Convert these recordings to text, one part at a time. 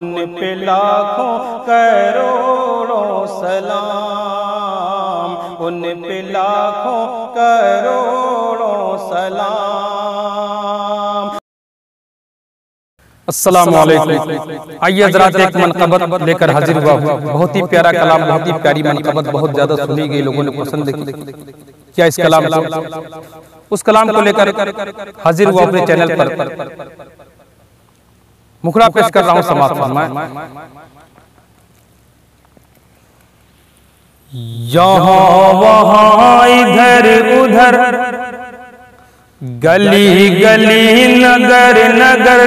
उन पे लाखों करोड़ों सलाम, उन पे लाखों करोड़ों सलाम। अस्सलामु अलैकुम। आइए हज़रात एक मनक़बत लेकर हाजिर हुआ हूँ। बहुत ही प्यारा कलाम, बहुत ही प्यारी मनक़बत, बहुत ज्यादा सुनी गई, लोगों ने पसंद की। क्या इस कलाम को, उस कलाम को लेकर हाजिर हुआ अपने चैनल पर। मुखरा पेश कर रहा हूँ, समाप्त फरमाएं। यहाँ वहाँ इधर उधर, गली गली नगर नगर,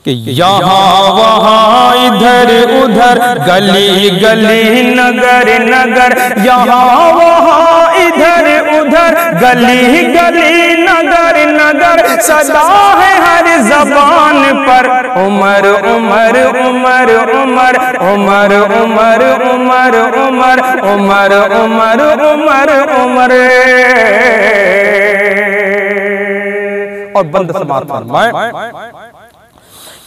कि यहाँ वहाँ इधर उधर, गली गली नगर नगर, यहाँ वहाँ इधर उधर, गली गली नगर नगर, सदा है हर ज़बान पर उमर उमर उमर उमर उमर उमर उमर उमर उमर उमर उमर उमर। और बंद समाप्त फरमाएं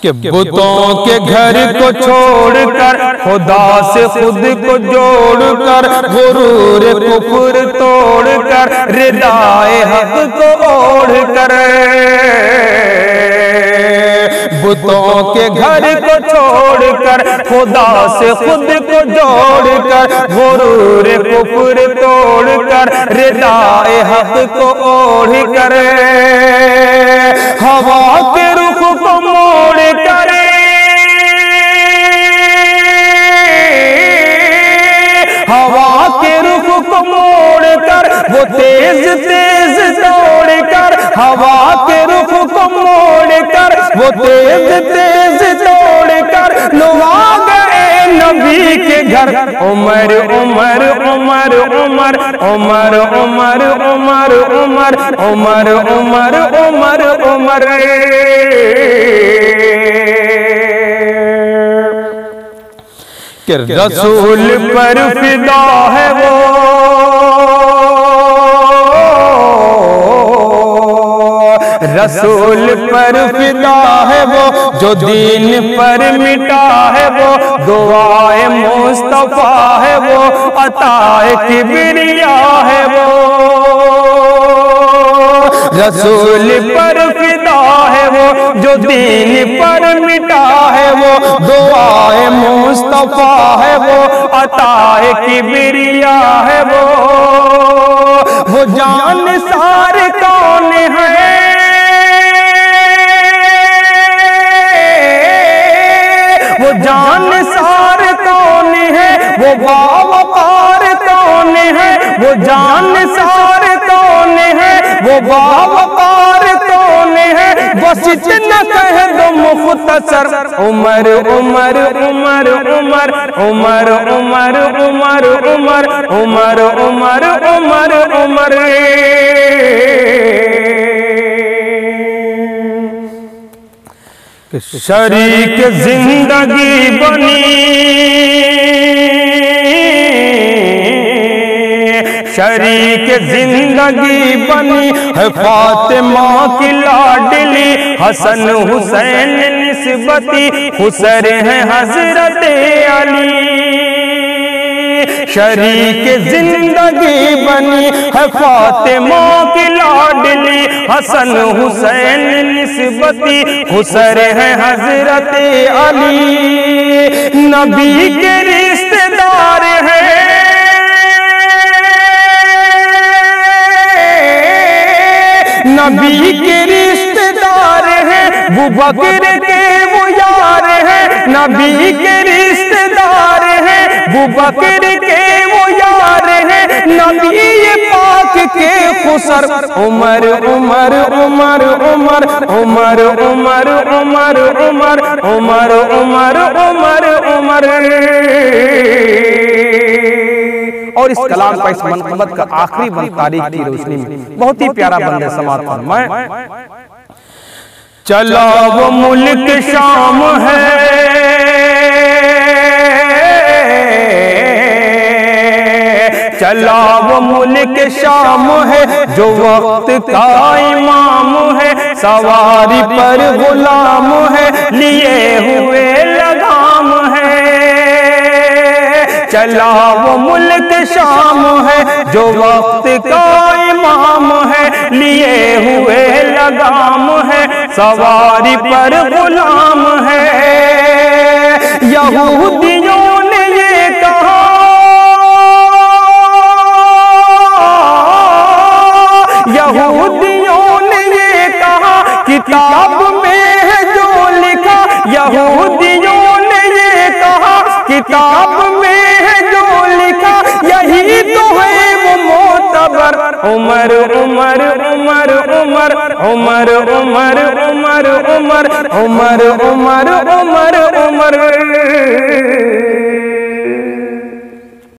कि बुतों के घर को छोड़कर, खुदा से खुद को जोड़कर, गुरूर कुफर तोड़कर, रिदाए हक को ओढ़कर, बुतों के घर को छोड़कर, खुदा से खुद को जोड़कर, गुरूर कुफर तोड़कर, रिदाए हक को ओढ़कर, हवा के रुख को मोड़ करे, हवा के रुख को मोड़ कर, वो तेज तेज दौड़ कर, हवा के रुख को मोड़ कर, वो तेज तेज दौड़ कर, लुआ गए नबी के घर उमर उमर उमर उमर उमर उमर उमर उमर उमर उमर उमर उमर। कि रसूल पर फिदा है वो, रसूल पर फिदा है वो, जो दीन पर मिटा है वो, दुआए मुस्तफा है वो, अताए किबरिया है वो, रसूल पर फिदा है वो, जो दीन पर मिटा है वो, दुआए मुस्तफा है वो, अताए किबरिया है वो जान सारे कौन है, वो जान सारे कौन है, वो बावकार कौन है, वो जान सारे कौन है, वो बावकार कौन है, बस इतना कह दो मुख्तसर उमर उमर उमर उमर उमर उमर उमर उमर उमर उमर उमर उमर। शरीक जिंदगी बनी, शरीक जिंदगी बनी है फातिमा की लाडली, हसन हुसैन निस्बती खुसर है हजरत अली। शरीक जिंदगी बनी है फातिमा की लाडली, हसन हुसैन निस्बती खुसर है हजरत अली। नबी के रिश्तेदार हैं, नबी के रिश्तेदार हैं, वो बकर के वो यार हैं, नबी के रिश्तेदार हैं, वो बकर के वो यार हैं, नबी पाक के खुसर उमर उमर उमर उमर उमर उमर उमर उमर उमर उमर उमर उमर। और इस कलाम का, इस मनक़बत का आखिरी बंद तारीख की रोशनी में बहुत ही प्यारा बंद है, समाप्त फरमाएं। चला वो मुल्क शाम है, चला वो मुल्क शाम है, जो वक्त का इमाम है, सवारी पर गुलाम है, लिए हुए लगाम है। चला वो मुल्क शाम है, जो वक्त का इमाम है, लिए हुए लगाम है, सवारी पर गुलाम है। यहूदियों ने ये कहा, यहूदियों ने ये कहा, किताब में है जो लिखा। यहूदियों ने ये कहा, किताब में है जो लिखा, यही तो है वो मोतबर। उमर उमर उमर उमर उमर उमर उमर उमर उमर उमर उमर उमर।